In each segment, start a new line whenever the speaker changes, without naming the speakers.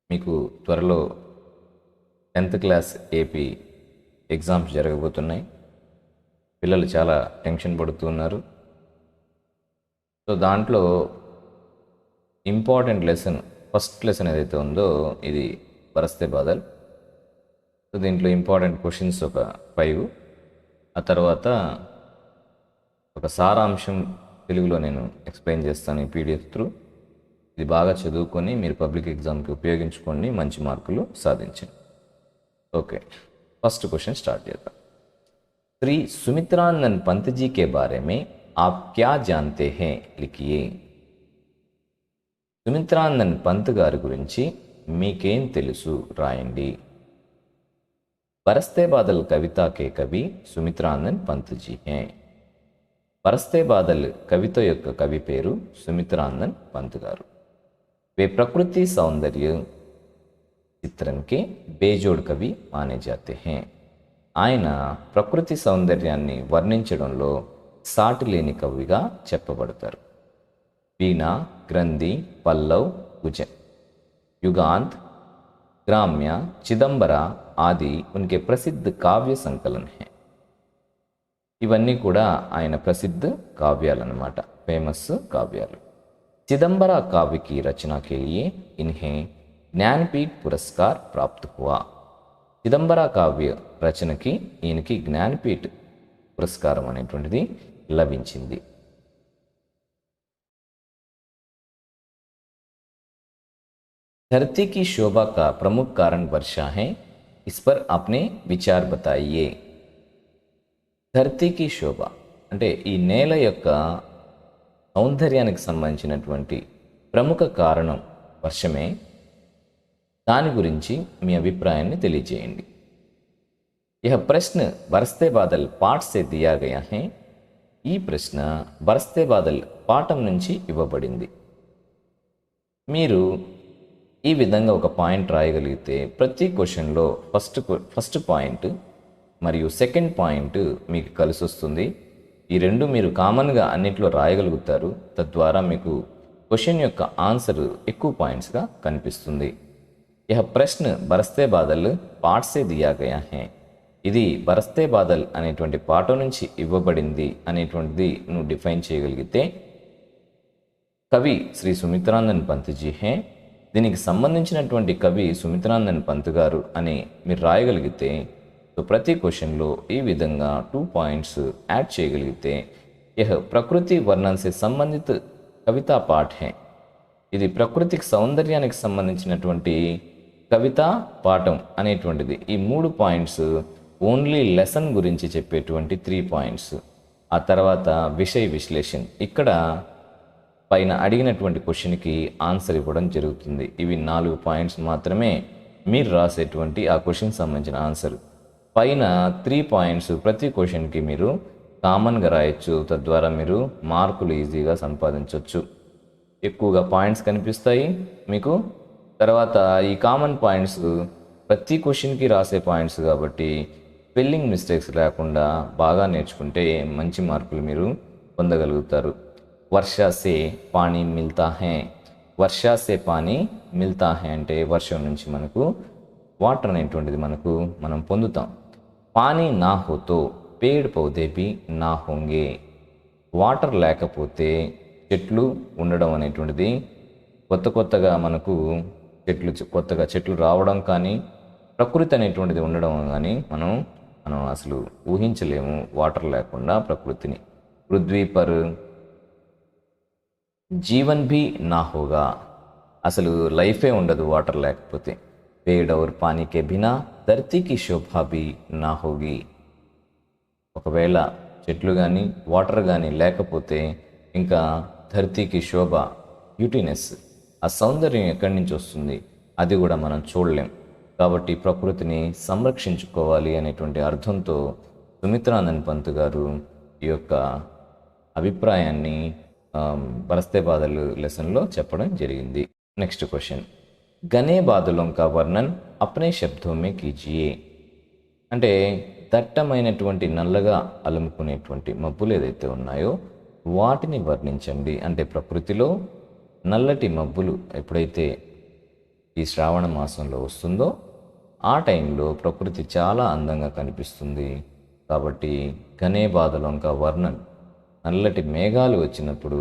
మీకు త్వరలో 10th class AP exams జరగబోతున్నాయి. పిల్లలు చాలా టెన్షన్ పడుతున్నారు. సో దాంట్లో ఇంపార్టెంట్ లెసన్, ఫస్ట్ లెసన్ ఏదైతే ఉందో ఇది బరస్తే బాదల్. సో దీంట్లో ఇంపార్టెంట్ క్వశ్చన్స్ ఒక 5, ఆ తర్వాత ఒక సారాంశం తెలుగులో నేను ఎక్స్ప్లెయిన్ చేస్తాను ఈ పీడిఎఫ్ త్రూ. ఇది బాగా చదువుకొని మీరు పబ్లిక్ ఎగ్జామ్కి ఉపయోగించుకొని మంచి మార్కులు సాధించండి. ओके, फर्स्ट क्वेश्चन स्टार्ट చేద్దాం. श्री सुमित्रानंद पंत जी के बारे में आप क्या जानते हैं लिखिए. సుమిత్రానందన్ పంత్ గారి గురించి మీకేం తెలుసు రాయండి. बरसते बादल कविता के कवि సుమిత్రానందన్ పంత్ जी हैं. बरसते बादल కవిత యొక్క కవి పేరు సుమిత్రానందన్ పంత్ గారు. वे प्रकृति सौंदर्य చిత్రం के బేజోడ్ కవి మానే జాతే హే. ఆయన ప్రకృతి సౌందర్యాన్ని వర్ణించడంలో సాటి లేని కవిగా చెప్పబడతారు. వీణా, గ్రంథి, పల్లవ్, గుజన్, యుగాంత్, గ్రామ్య, చిదంబర ఆది ఉన్కే ప్రసిద్ధ కావ్య సంకలన్ హే. ఇవన్నీ కూడా ఆయన ప్రసిద్ధ కావ్యాలన్నమాట, ఫేమస్ కావ్యాలు. చిదంబర కావ్య की रचना के लिए इन्हें జ్ఞానపీఠ్ పురస్కార్ ప్రాప్త్ హువా. చిదంబర కావ్య రచనకి ఈయనకి జ్ఞానపీఠ్ పురస్కారం అనేటువంటిది లభించింది. धरती की शोभा का प्रमुख कारण वर्षा है. इस पर अपने विचार बताइए. ధరతీ की शोभा అంటే ఈ నేల యొక్క సౌందర్యానికి సంబంధించినటువంటి ప్రముఖ కారణం వర్షమే. దాని గురించి మీ అభిప్రాయాన్ని తెలియజేయండి. यह प्रश्न बरसते बादल पाठ से दिया गया है. ఈ ప్రశ్న బరస్తే బాదల్ పాఠం నుంచి ఇవ్వబడింది. మీరు ఈ విధంగా ఒక పాయింట్ రాయగలిగితే ప్రతి క్వశ్చన్లో ఫస్ట్ పాయింట్ మరియు సెకండ్ పాయింట్ మీకు కలిసి వస్తుంది. ఈ రెండు మీరు కామన్గా అన్నిట్లో రాయగలుగుతారు. తద్వారా మీకు క్వశ్చన్ యొక్క ఆన్సర్ ఎక్కువ పాయింట్స్గా కనిపిస్తుంది. यह प्रश्न बरसते बादल पाठ से दिया गया है. ఇది బరస్తే బాదల్ అనేటువంటి పాఠం నుంచి ఇవ్వబడింది అనేటువంటిది నువ్వు డిఫైన్ చేయగలిగితే కవి శ్రీ సుమిత్రానందన్ పంత్ జీ హే, దీనికి సంబంధించినటువంటి కవి సుమిత్రానందన్ పంత్ గారు అని మీరు రాయగలిగితే సో ప్రతి క్వశ్చన్లో ఈ విధంగా 2 పాయింట్స్ యాడ్ చేయగలిగితే यह ప్రకృతి వర్ణన్ సే సంబంధిత కవితా పాఠ్ హే. ఇది ప్రకృతికి సౌందర్యానికి సంబంధించినటువంటి కవితా పాఠం అనేటువంటిది. ఈ 3 పాయింట్స్ ఓన్లీ లెసన్ గురించి చెప్పేటువంటి 3 పాయింట్స్. ఆ తర్వాత విషయ విశ్లేషణ, ఇక్కడ పైన అడిగినటువంటి క్వశ్చన్కి ఆన్సర్ ఇవ్వడం జరుగుతుంది. ఇవి 4 పాయింట్స్ మాత్రమే మీరు రాసేటువంటి ఆ క్వశ్చన్కి సంబంధించిన ఆన్సర్. పైన 3 పాయింట్స్ ప్రతి క్వశ్చన్కి మీరు కామన్గా రాయొచ్చు. తద్వారా మీరు మార్కులు ఈజీగా సంపాదించవచ్చు. ఎక్కువగా పాయింట్స్ కనిపిస్తాయి మీకు. తర్వాత ఈ కామన్ పాయింట్స్ ప్రతి క్వశ్చన్కి రాసే పాయింట్స్ కాబట్టి స్పెల్లింగ్ మిస్టేక్స్ లేకుండా బాగా నేర్చుకుంటే మంచి మార్కులు మీరు పొందగలుగుతారు. వర్షా సే పానీ మిల్తా హే. వర్షా సే పానీ మిల్తా హే అంటే వర్షం నుంచి మనకు వాటర్ అనేటువంటిది మనం పొందుతాం. పానీ నా హోతో పేడ్ పౌధే భీ నా హోంగే. వాటర్ లేకపోతే చెట్లు ఉండడం అనేటువంటిది కొత్తగా మనకు కొత్తగా చెట్లు రావడం కానీ ప్రకృతి అనేటువంటిది ఉండడం కానీ మనం అసలు ఊహించలేము వాటర్ లేకుండా ప్రకృతిని. పృథ్వీ పర్ జీవన్ భీ నా హోగా. అసలు లైఫే ఉండదు వాటర్ లేకపోతే. పేడ్ ఔర్ పానీ కే బినా ధరతీ కి శోభా భీ నా హోగి. ఒకవేళ చెట్లు కానీ వాటర్ కానీ లేకపోతే ఇంకా ధరతీకి శోభ, బ్యూటీనెస్, ఆ సౌందర్యం ఎక్కడి నుంచి వస్తుంది అది కూడా మనం చూడలేం. కాబట్టి ప్రకృతిని సంరక్షించుకోవాలి అనేటువంటి అర్థంతో సుమిత్రానందన్ పంత్ గారు ఈ యొక్క అభిప్రాయాన్ని బరస్తే బాదల్ లెసన్లో చెప్పడం జరిగింది. నెక్స్ట్ క్వశ్చన్, గనే బాదలోం కా వర్ణన్ అప్నే శబ్దో మే కీజియే. అంటే దట్టమైనటువంటి నల్లగా అలుముకునేటువంటి మబ్బులు ఏదైతే ఉన్నాయో వాటిని వర్ణించండి. అంటే ప్రకృతిలో నల్లటి మబ్బులు ఎప్పుడైతే ఈ శ్రావణ మాసంలో వస్తుందో ఆ టైంలో ప్రకృతి చాలా అందంగా కనిపిస్తుంది. కాబట్టి ఘనే బాదలొంక వర్ణన్, నల్లటి మేఘాలు వచ్చినప్పుడు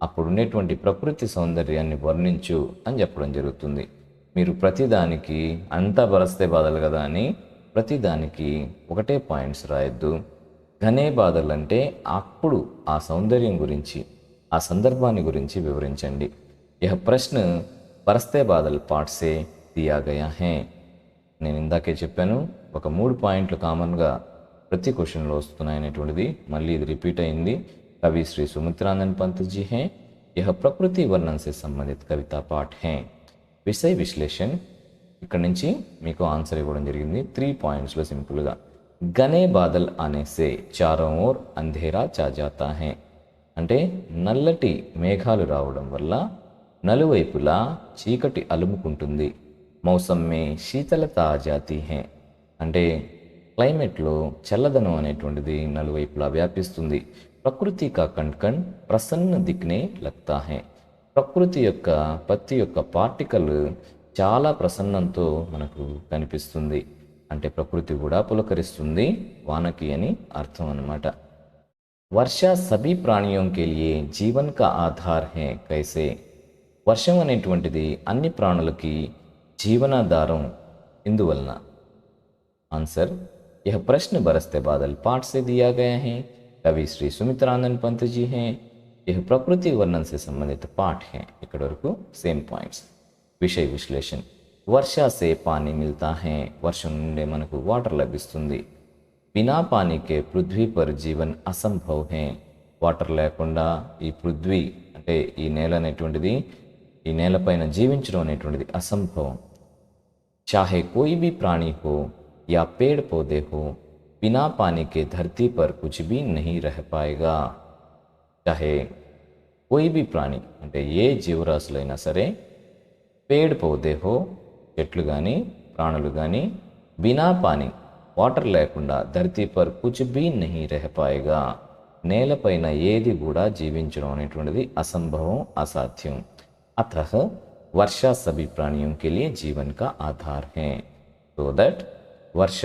అప్పుడుండేటువంటి ప్రకృతి సౌందర్యాన్ని వర్ణించు అని చెప్పడం జరుగుతుంది. మీరు ప్రతిదానికి అంతా బరస్తే బాధలు కదా అని ప్రతిదానికి ఒకటే పాయింట్స్ రాయొద్దు. ఘనే బాదల్ అంటే అప్పుడు ఆ సౌందర్యం గురించి, ఆ సందర్భాన్ని గురించి వివరించండి. యహ ప్రశ్న బరస్తే బాదల్ పాఠ్ సే దియా గయా హై. నేను ఇందాకే చెప్పాను, ఒక 3 పాయింట్లు కామన్గా ప్రతి క్వశ్చన్లో వస్తున్నాయనేటువంటిది మళ్ళీ ఇది రిపీట్ అయింది. కవి శ్రీ సుమిత్రానంద్ పంత్ జీ హై. యహ ప్రకృతి వర్ణన్ సే సంబంధిత కవితా పాఠ్ హై. విషయ విశ్లేషణ, ఇక్కడ నుంచి మీకు ఆన్సర్ ఇవ్వడం జరిగింది 3 పాయింట్స్లో సింపుల్గా. ఘనే బాదల్ ఆనే సే చారోं ఓర్ అంధేరా ఛా జాతా హై. అంటే నల్లటి మేఘాలు రావడం వల్ల నలువైపులా చీకటి అలుముకుంటుంది. మౌసం మే శీతలత ఆ జాతీ హై. అంటే క్లైమేట్లో చల్లదనం అనేటువంటిది నలువైపులా వ్యాపిస్తుంది. ప్రకృతి కా కణ్ కణ్ ప్రసన్న దిక్నే లగ్తా హై. ప్రకృతి యొక్క పత్తి యొక్క పార్టికల్ చాలా ప్రసన్నంతో మనకు కనిపిస్తుంది. అంటే ప్రకృతి కూడా పులకరిస్తుంది వానకి అని అర్థం అన్నమాట. వర్ష సభీ ప్రాణియోం కే లియే జీవన్ కా ఆధార్ హై కైసే. వర్షం అనేటువంటిది అన్ని ప్రాణులకి జీవనాధారం ఇందువలన. आंसर, यह प्रश्न बरसते बादल पाठ से दिया गया है. कवि श्री सुमित्रानंद पंत जी हैं. यह प्रकृति वर्णन से संबंधित पाठ है. ఇక్కడ వరకు సేమ్ పాయింట్స్. విషయ విశ్లేషణ, వర్షా సే పానీ మిల్తా హై. వర్షం నుండి మనకు వాటర్ లభిస్తుంది. బినా పానీ కే పృథ్వీ పర్ జీవన్ అసంభవ్ హై. వాటర్ లేకుండా ఈ పృథ్వీ అంటే ఈ నేల అనేటువంటిది, ఈ నేలపైన జీవించడం అనేటువంటిది అసంభవం. चाहे कोई भी प्राणी हो या पेड़ पौधे हो, बिना पानी के धरती पर कुछ भी नहीं रह पाएगा. चाहे कोई भी प्राणी అంటే ఏ జీవరాశులైనా సరే, పేడ్ పౌదే హో చెట్లు కానీ ప్రాణులు కానీ, బినా పానీ వాటర్ లేకుండా ధరతీ పర్ కుచ్ భీ నహీ రహ పాయేగా నేలపైన ఏది కూడా జీవించడం అనేటువంటిది అసంభవం, అసాధ్యం. అతః वर्षा सभी प्राणियों के लिए जीवन का आधार है. సో దట్ వర్ష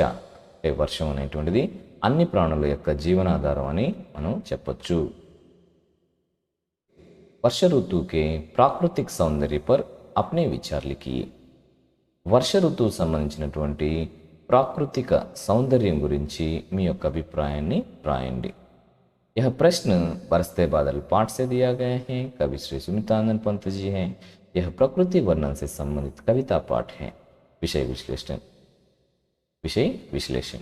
అంటే వర్షం అనేటువంటిది అన్ని ప్రాణుల యొక్క జీవనాధారం అని మనం చెప్పొచ్చు. వర్ష ఋతువు కే ప్రాకృతిక సౌందర్య పర్ అప్నే విచార్ లిఖియే. వర్ష ఋతువు సంబంధించినటువంటి ప్రాకృతిక సౌందర్యం గురించి మీ యొక్క అభిప్రాయాన్ని రాయండి. यह प्रश्न बरसते बादल पाठ से दिया गया है. कवि श्री सुमित्रानंद पंत जी हैं. यह प्रकृति वर्णन से संबंधित कविता पाठ है. विषय विश्लेषण, विषय विश्लेषण,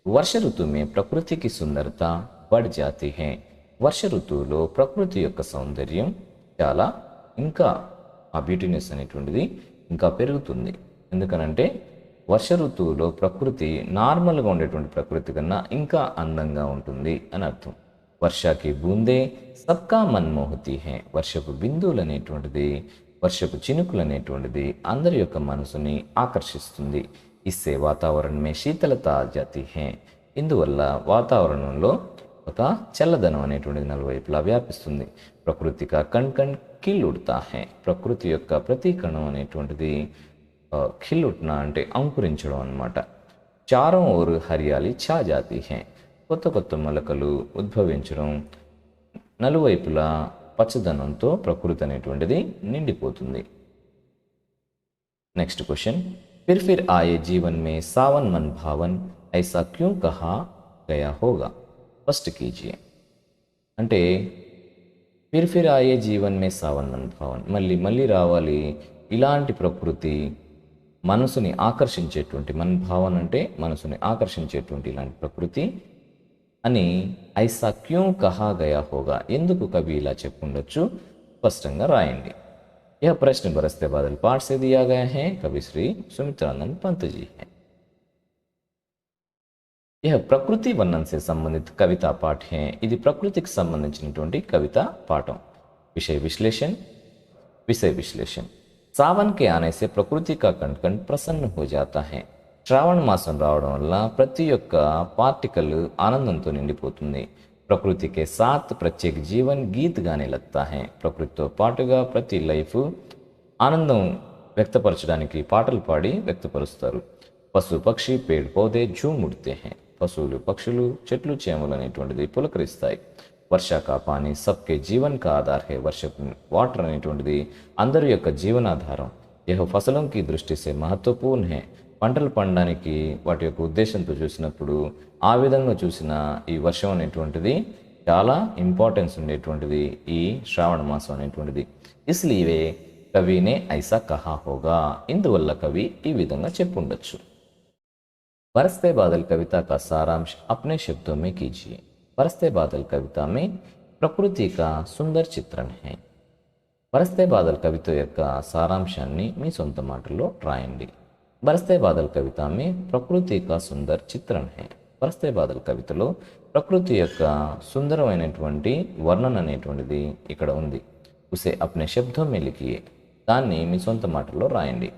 वर्ष ऋतु में प्रकृति की सुंदरता बढ़ जाती है. వర్ష ఋతువులో ప్రకృతి యొక్క సౌందర్యం చాలా ఇంకా ఆ బ్యూటీనెస్ అనేటువంటిది ఇంకా పెరుగుతుంది. ఎందుకనంటే వర్ష ఋతువులో ప్రకృతి నార్మల్గా ఉండేటువంటి ప్రకృతి కన్నా ఇంకా అందంగా ఉంటుంది అని అర్థం. వర్షాకి బూందే సబ్కా మన్మోహతి హై. వర్షపు బిందువులు అనేటువంటిది, వర్షపు చినుకులు అనేటువంటిది అందరి యొక్క మనసుని ఆకర్షిస్తుంది. ఇస్సే వాతావరణమే శీతలత ఆ జాతి హై. ఇందువల్ల వాతావరణంలో ఒక చల్లదనం అనేటువంటిది నలువైపులా వ్యాపిస్తుంది. ప్రకృతి కా కణ్ కణ్ కిల్లుడ్తా హై. ప్రకృతి యొక్క ప్రతి కణం అనేటువంటిది ఖిల్లుట్నా అంటే అంకురించడం అన్నమాట. చారోं ओर హరియాలి ఛా జాతి హై. కొత్త కొత్త మొలకలు ఉద్భవించడం, నలువైపులా పచ్చదనంతో ప్రకృతి అనేటువంటిది నిండిపోతుంది. నెక్స్ట్ క్వశ్చన్, फिर आए जीवन में सावन मन भावन ऐसा क्यों कहा गया होगा, फर्स्ट कीजिए. అంటే फिर आए जीवन में सावन मन भावन, మళ్ళీ మళ్ళీ రావాలి ఇలాంటి ప్రకృతి మనసుని ఆకర్షించేటువంటి, మన భావన అంటే మనసుని ఆకర్షించేటువంటి ఇలాంటి ప్రకృతి అని ఐసా క్యూ కహా గయా హోగా, ఎందుకు కవి ఇలా చెప్పుండొచ్చు స్పష్టంగా రాయండి. यह प्रश्न बरसते बादल पाठ से दिया गया है. कवि श्री सुमित्रानंद पंत जी हैं. यह प्रकृति वर्णन से संबंधित कविता पाठ है. ఇది ప్రకృతికి సంబంధించినటువంటి కవితా పాఠం. విషయ విశ్లేషణ, విషయ విశ్లేషణ, सावन के आने से प्रकृति का कण कण प्रसन्न हो जाता है. శ్రావణ మాసం రావడం వల్ల ప్రతి ఒక్క పార్టికల్ ఆనందంతో నిండిపోతుంది. ప్రకృతి కే సాత్ ప్రత్యేక జీవన్ గీత్ గానే లగ్తా హై. ప్రకృతితో పాటుగా ప్రతి లైఫ్ ఆనందం వ్యక్తపరచడానికి పాటలు పాడి వ్యక్తపరుస్తారు. పశు పక్షి పేడ్ పౌదే ఝూమ్ ఉడ్తే హై. పశువులు పక్షులు చెట్లు చేమలు అనేటువంటిది పులకరిస్తాయి. వర్ష కా పానీ సబ్కే జీవన్ కా ఆధార్ హై. వర్షపు వాటర్ అనేటువంటిది అందరి యొక్క జీవనాధారం. యహ్ ఫసలం కి దృష్టి సే మహత్వపూర్ణ హై. పంటలు పండడానికి వాటి యొక్క ఉద్దేశంతో చూసినప్పుడు ఆ విధంగా చూసిన ఈ వర్షం అనేటువంటిది చాలా ఇంపార్టెన్స్ ఉండేటువంటిది ఈ శ్రావణ మాసం అనేటువంటిది. ఇస్లియే కవినే ఐసా కహా హోగా. ఇందువల్ల కవి ఈ విధంగా చెప్పుండొచ్చు. बरसते बादल कविता का सारांश अपने शब्दों में कीजिए. बरसते बादल कविता में प्रकृति का सुंदर चित्रण है. బరస్తే బాదల్ కవిత యొక్క సారాంశాన్ని మీ సొంత మాటల్లో రాయండి. బరస్తే బాదల్ కవిత మే ప్రకృతి కా సుందర్ చిత్రణ హై. బరస్తే బాదల్ కవితలో ప్రకృతి యొక్క సుందరమైనటువంటి వర్ణన అనేటువంటిది ఇక్కడ ఉంది. ఉసే అప్నే శబ్దం మే లిఖియే. దాన్ని మీ సొంత మాటల్లో రాయండి.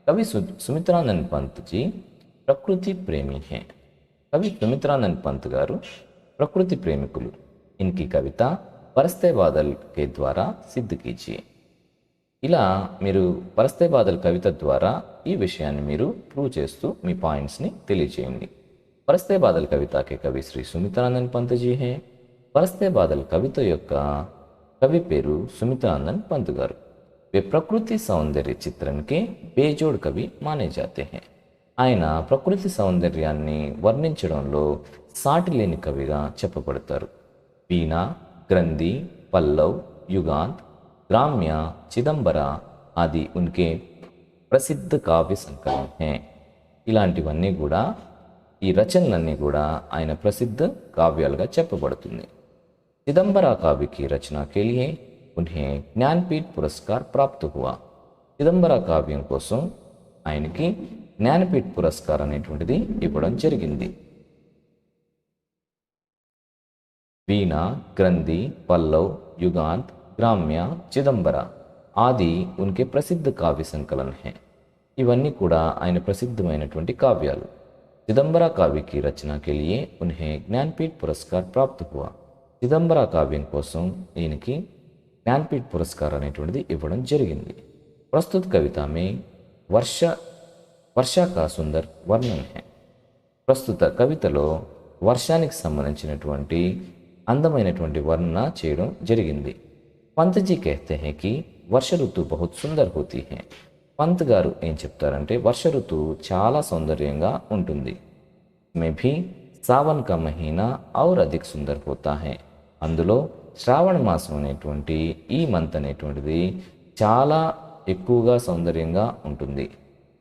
కవి సుమిత్రానందన్ పంత్ జీ ప్రకృతి ప్రేమి హే. కవి సుమిత్రానంద్ పంత్ గారు ప్రకృతి ప్రేమికులు. ఇన్కి కవిత బరస్తే బాదల్ కే ద్వారా సిద్ధ కీజియే. ఇలా మీరు బరస్తే బాదల్ కవిత ద్వారా ఈ విషయాన్ని మీరు ప్రూవ్ చేస్తూ మీ పాయింట్స్ని తెలియచేయండి. బరస్తే బాదల్ కవితకే కవి శ్రీ సుమిత్రానందన్ పంత్ జీ హే. బరస్తే బాదల్ కవిత యొక్క కవి పేరు సుమిత్రానందన్ పంత్ గారు. वे ప్రకృతి సౌందర్య చిత్రణకే బేజోడ్ కవి మానే జాతే హై. ఆయన ప్రకృతి సౌందర్యాన్ని వర్ణించడంలో సాటి లేని కవిగా చెప్పబడతారు. వీణ, గ్రంథి, పల్లవ్, యుగాంత్, గ్రామ్య, చిదంబర ఆది ఉన్కే ప్రసిద్ధ కావ్య సంకలన హై. ఇలాంటివన్నీ కూడా ఈ రచనలన్నీ కూడా ఆయన ప్రసిద్ధ కావ్యాలుగా చెప్పబడుతుంది. చిదంబర కావ్య की रचना के लिए उन्हें ज्ञानपीठ पुरस्कार प्राप्त हुआ. చిదంబర కావ్యం కోసం ఆయనకి జ్ఞానపీఠ్ పురస్కారం అనేటువంటిది ఇవ్వడం జరిగింది. వీణ, గ్రంథి, పల్లవ్, యుగాంత్, గ్రామ్య, చిదంబర ఆది ఉన్కే ప్రసిద్ధ కావ్య సంకలన హై. ఇవన్నీ కూడా ఆయన ప్రసిద్ధమైనటువంటి కావ్యాలు. చిదంబర కావ్య की रचना के लिए उन्हें ज्ञानपीठ पुरस्कार प्राप्त हुआ. చిదంబర కావ్యం కోసం ఈయనకి జ్ఞానపీఠ్ పురస్కారం అనేటువంటిది ఇవ్వడం జరిగింది. ప్రస్తుత కవిత మే వర్ష కా సుందర్ వర్ణన హై. ప్రస్తుత కవితలో వర్షానికి సంబంధించినటువంటి అందమైనటువంటి వర్ణన చేయడం జరిగింది. పంత్ జీ कहते हैं कि వర్ష ఋతు బహుత్ సుందర్ హోతీ హై. పంత్ గారు ఏం చెప్తారంటే వర్ష ఋతువు చాలా సౌందర్యంగా ఉంటుంది. మే భీ సావన్ కా మహీనా ఔర్ అధిక్ సుందర్ హోతా హై. అందులో శ్రావణ మాసం అనేటువంటి ఈ మంత్ అనేటువంటిది చాలా ఎక్కువగా సౌందర్యంగా ఉంటుంది.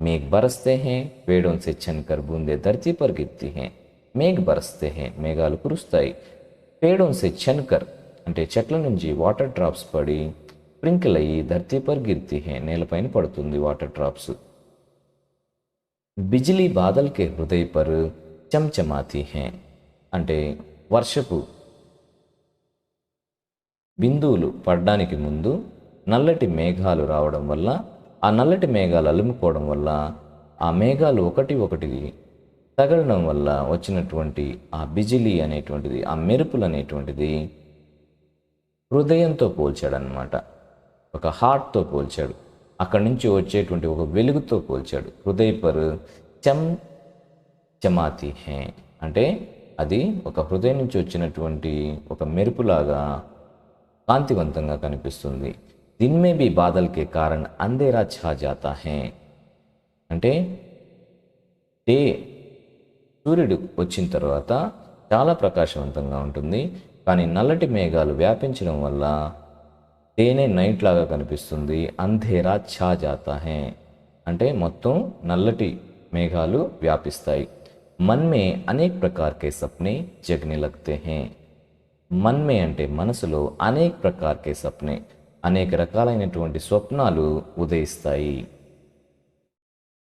మేఘ బరస్తే హే పేడోన్ సే ఛన్కర్ బూందే ధర్తీ పర్ గిర్తీ హే. మేఘ బరస్తే హే మేఘాలు కురుస్తాయి. పేడోన్ సే ఛన్కర్ అంటే చెట్ల నుంచి వాటర్ డ్రాప్స్ పడి స్ప్రింకిల్ అయ్యి ధర్తీ పర్ గిర్తీ హే నేలపైన పడుతుంది వాటర్ డ్రాప్స్. బిజిలీ బాదల్ కే హృదయ పర్ చమ్చమాతీ హే అంటే వర్షపు బిందువులు పడడానికి ముందు నల్లటి మేఘాలు రావడం వల్ల ఆ నల్లటి మేఘాలు అలుముకోవడం వల్ల ఆ మేఘాలు ఒకటి ఒకటి తగలడం వల్ల వచ్చినటువంటి ఆ బిజిలీ అనేటువంటిది ఆ మెరుపులు అనేటువంటిది హృదయంతో పోల్చాడనమాట. ఒక హార్ట్తో పోల్చాడు. అక్కడి నుంచి వచ్చేటువంటి ఒక వెలుగుతో పోల్చాడు. హృదయ పర్ చమాతి హే అంటే అది ఒక హృదయం నుంచి వచ్చినటువంటి ఒక మెరుపులాగా కాంతివంతంగా కనిపిస్తుంది. దిన్మే బి బాదల్ కే కారణ్ అంధేరా ఛా జాతా హై అంటే డే సూర్యుడు వచ్చిన తర్వాత చాలా ప్రకాశవంతంగా ఉంటుంది. కానీ నల్లటి మేఘాలు వ్యాపించడం వల్ల డేనే నైట్ లాగా కనిపిస్తుంది. అంధేరా ఛా జాతా హై అంటే మొత్తం నల్లటి మేఘాలు వ్యాపిస్తాయి. मन में अनेक प्रकार के सपने जगने लगते हैं. मन में అంటే మనసులో అనేక ప్రకార के सपने అనేక రకాలైనటువంటి స్వప్నాలు ఉదయిస్తాయి.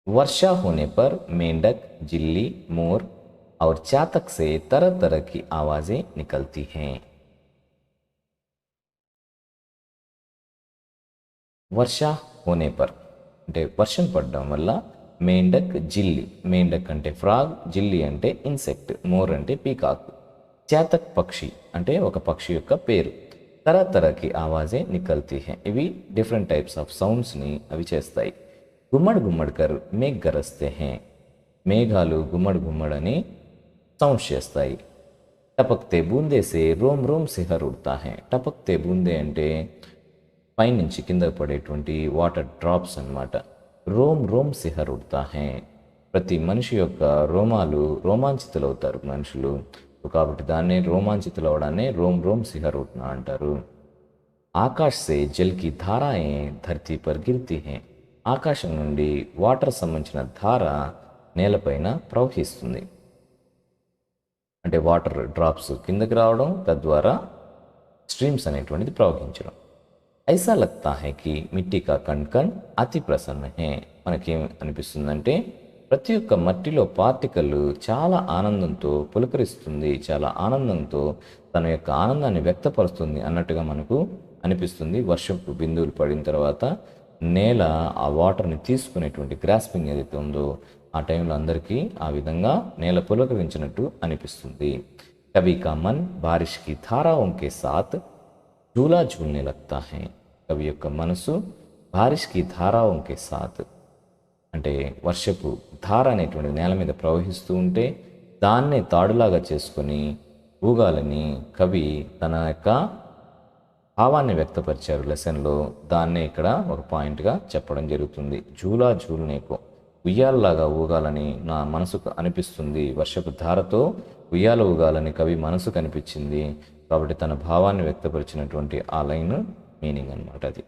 वर्षा होने पर मेंढक, जिल्ली, मोर और चातक से तरह तरह की आवाजें निकलती हैं. वर्षा होने पर అంటే వర్షం పడడం వల్ల మేండక్, జిల్లి, మేండక్ అంటే ఫ్రాగ్, జిల్లి అంటే ఇన్సెక్ట్, మోర్ అంటే పీకాక్, చేతక్ పక్షి అంటే ఒక పక్షి యొక్క పేరు. తరతరకి ఆవాజే నికల్తీ హై ఇవి డిఫరెంట్ టైప్స్ ఆఫ్ సౌండ్స్ని అవి చేస్తాయి. గుమ్మడి గుమ్మడికర్ మేఘ్ గరస్తే హే, మేఘాలు గుమ్మడి గుమ్మడని సౌండ్స్ చేస్తాయి. టపక్తే బూందే సే రోమ్ రోమ్ సిహర్ ఉడతా హే, టపక్తే బూందే అంటే పైనుంచి కిందకు పడేటువంటి వాటర్ డ్రాప్స్ అన్నమాట. రోమ్ రోమ్ సిహర్ ఉడతా హే, ప్రతి మనిషి యొక్క రోమాలు రోమాంచితులవుతారు మనుషులు, కాబట్టి దాన్ని రోమాంచితులు అవడాన్ని రోమ్ రోమ్ సిహర్ ఉట్నా అంటారు. ఆకాశ్ సే జల్ కి ధారాయే ధర్తీ పర్ గిర్తీ హే, ఆకాశం నుండి వాటర్ సంబంధించిన ధార నేలపైన ప్రవహిస్తుంది. అంటే వాటర్ డ్రాప్స్ కిందకి రావడం, తద్వారా స్ట్రీమ్స్ అనేటువంటిది ప్రవహించడం. ఐసా లగ్తా హై కి మిట్టి కా కణ్ కణ్ అతి ప్రసన్న హే, మనకేం అనిపిస్తుందంటే ప్రతి ఒక్క మట్టిలో పార్టికల్ చాలా ఆనందంతో పులకరిస్తుంది, చాలా ఆనందంతో తన యొక్క ఆనందాన్ని వ్యక్తపరుస్తుంది అన్నట్టుగా మనకు అనిపిస్తుంది. వర్షపు బిందువులు పడిన తర్వాత నేల ఆ వాటర్ని తీసుకునేటువంటి గ్రాస్పింగ్ ఏదైతే ఉందో ఆ టైంలో అందరికీ ఆ విధంగా నేల పులకరించినట్టు అనిపిస్తుంది. కవి కా మన్ బారిష్ కి ధారాओं के साथ झूला झूलने लगता है, కవి యొక్క మనసు బారిష్ కి ధారాओं के साथ అంటే వర్షపు ధార అనేటువంటి నేల మీద ప్రవహిస్తూ ఉంటే దాన్నే తాడులాగా చేసుకొని ఊగాలని కవి తన యొక్క భావాన్ని వ్యక్తపరిచారు లెసన్లో. దాన్నే ఇక్కడ ఒక పాయింట్గా చెప్పడం జరుగుతుంది. జూలా జూల్నేకో, ఉయ్యాలలాగా ఊగాలని నా మనసుకు అనిపిస్తుంది, వర్షపు ధారతో ఉయ్యాల ఊగాలని కవి మనసు కనిపించింది, కాబట్టి తన భావాన్ని వ్యక్తపరిచినటువంటి ఆ లైన్ మీనింగ్ అనమాట అది.